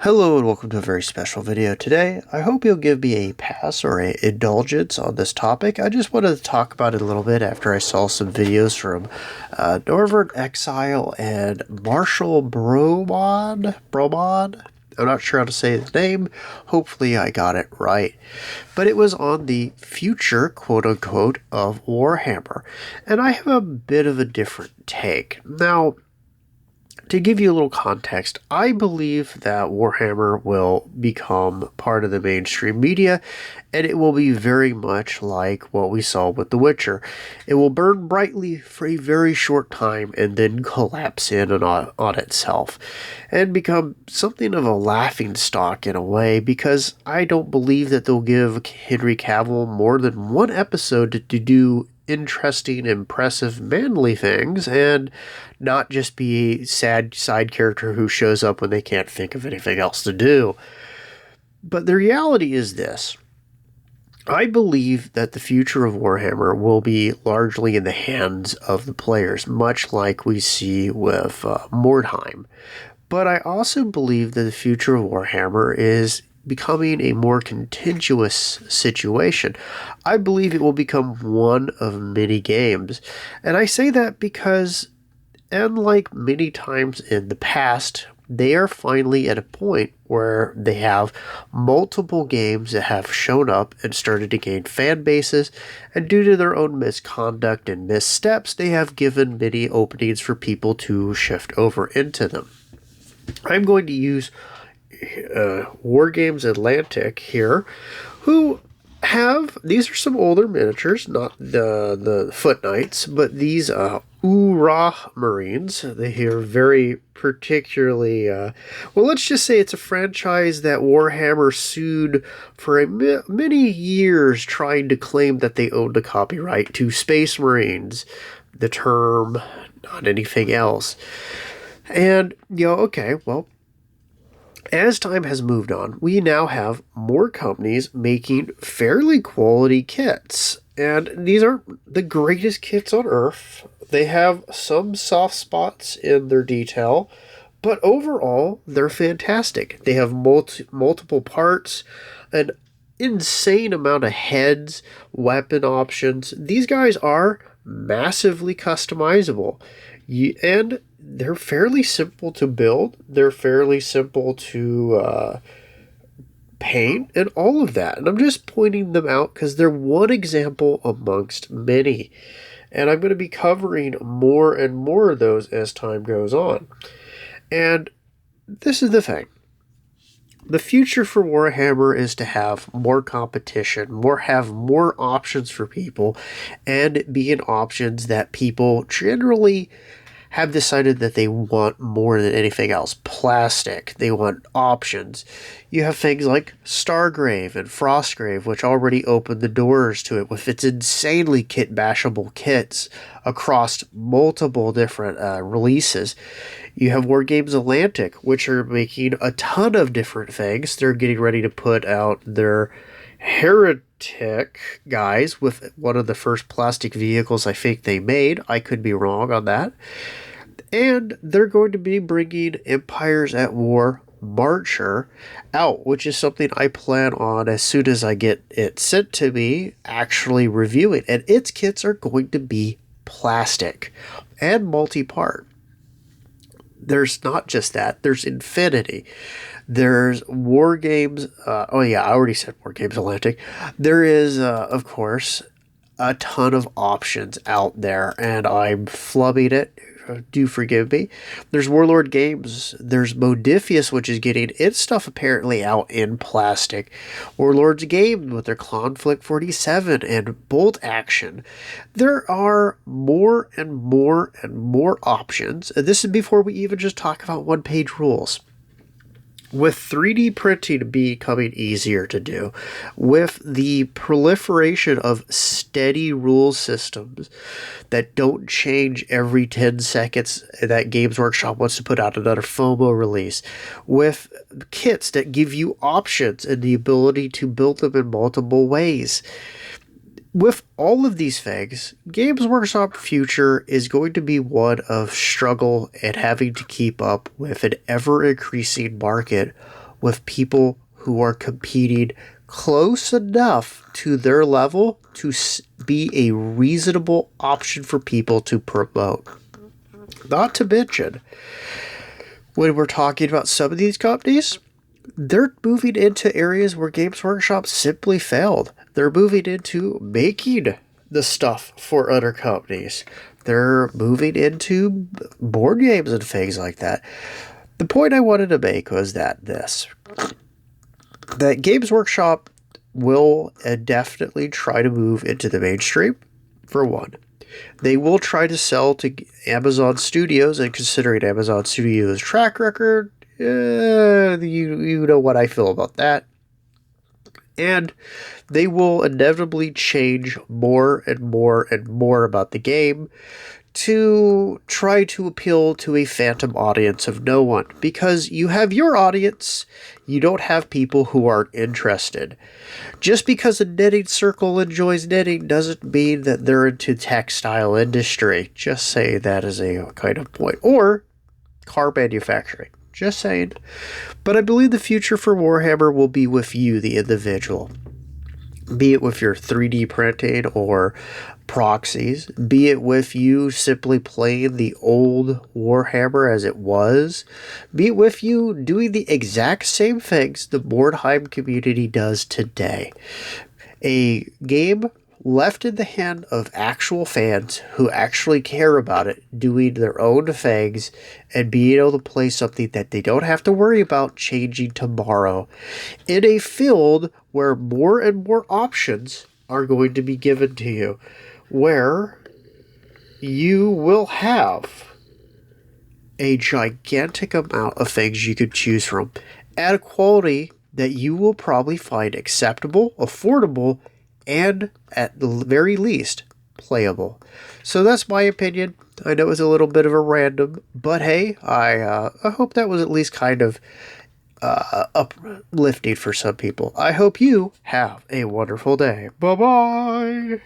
Hello and welcome to a very special video today. I hope you'll give me a pass or a indulgence on this topic. I just wanted to talk about it a little bit after I saw some videos from Northern Exile and Marshall Bromod. I'm not sure how to say his name. Hopefully I got it right. But it was on the future, quote-unquote, of Warhammer. And I have a bit of a different take. Now, to give you a little context, I believe that Warhammer will become part of the mainstream media, and it will be very much like what we saw with The Witcher. It will burn brightly for a very short time and then collapse in and on itself, and become something of a laughingstock in a way, because I don't believe that they'll give Henry Cavill more than one episode to do interesting, impressive, manly things, and not just be a sad side character who shows up when they can't think of anything else to do. But the reality is this. I believe that the future of Warhammer will be largely in the hands of the players, much like we see with Mordheim. But I also believe that the future of Warhammer is becoming a more contentious situation. I believe it will become one of many games. And I say that because, unlike many times in the past, they are finally at a point where they have multiple games that have shown up and started to gain fan bases, and due to their own misconduct and missteps, they have given many openings for people to shift over into them. I'm going to use Wargames Atlantic here, who have, these are some older miniatures, not the Foot Knights, but these Ura Marines. They are very particularly, well, let's just say it's a franchise that Warhammer sued for many years, trying to claim that they owned a copyright to Space Marines, the term, not anything else. And, okay, well, as time has moved on, we now have more companies making fairly quality kits. And these aren't the greatest kits on Earth. They have some soft spots in their detail, but overall, they're fantastic. They have multiple parts, an insane amount of heads, weapon options. These guys are massively customizable. And they're fairly simple to build. They're fairly simple to paint and all of that. And I'm just pointing them out because they're one example amongst many. And I'm going to be covering more and more of those as time goes on. And this is the thing. The future for Warhammer is to have more competition, have more options for people, and be in options that people generally have decided that they want more than anything else. Plastic. They want options. You have things like Stargrave and Frostgrave, which already opened the doors to it with its insanely kit-bashable kits across multiple different releases. You have Wargames Atlantic, which are making a ton of different things. They're getting ready to put out their Heretic guys with one of the first plastic vehicles I think they made. I could be wrong on that. And they're going to be bringing Empires at War Marcher out, which is something I plan on, as soon as I get it sent to me, actually reviewing. And its kits are going to be plastic and multi-part. There's not just that. There's Infinity. There's Wargames. Oh, yeah, I already said Wargames Atlantic. There is, of course, a ton of options out there, and I'm flubbing it. Do forgive me. There's Warlord Games. There's Modifius, which is getting its stuff apparently out in plastic. Warlords Games with their Conflict 47 and Bolt Action. There are more and more and more options. And this is before we even just talk about one-page rules. With 3D printing becoming easier to do, with the proliferation of steady rule systems that don't change every 10 seconds that Games Workshop wants to put out another FOMO release, with kits that give you options and the ability to build them in multiple ways, with all of these things, Games Workshop future is going to be one of struggle and having to keep up with an ever-increasing market with people who are competing close enough to their level to be a reasonable option for people to promote. Not to mention, when we're talking about some of these companies, they're moving into areas where Games Workshop simply failed. They're moving into making the stuff for other companies. They're moving into board games and things like that. The point I wanted to make was that Games Workshop will definitely try to move into the mainstream, for one. They will try to sell to Amazon Studios, and considering Amazon Studios' track record, you know what I feel about that. And they will inevitably change more and more and more about the game to try to appeal to a phantom audience of no one. Because you have your audience, you don't have people who aren't interested. Just because a knitting circle enjoys knitting doesn't mean that they're into textile industry. Just say that as a kind of point. Or car manufacturing. Just saying. But I believe the future for Warhammer will be with you, the individual. Be it with your 3D printing or proxies. Be it with you simply playing the old Warhammer as it was. Be it with you doing the exact same things the Mordheim community does today. A game left in the hand of actual fans who actually care about it, doing their own things, and being able to play something that they don't have to worry about changing tomorrow, in a field where more and more options are going to be given to you, where you will have a gigantic amount of things you could choose from at a quality that you will probably find acceptable, affordable, and at the very least, playable. So that's my opinion. I know it was a little bit of a random, but hey, I hope that was at least kind of uplifting for some people. I hope you have a wonderful day. Bye-bye!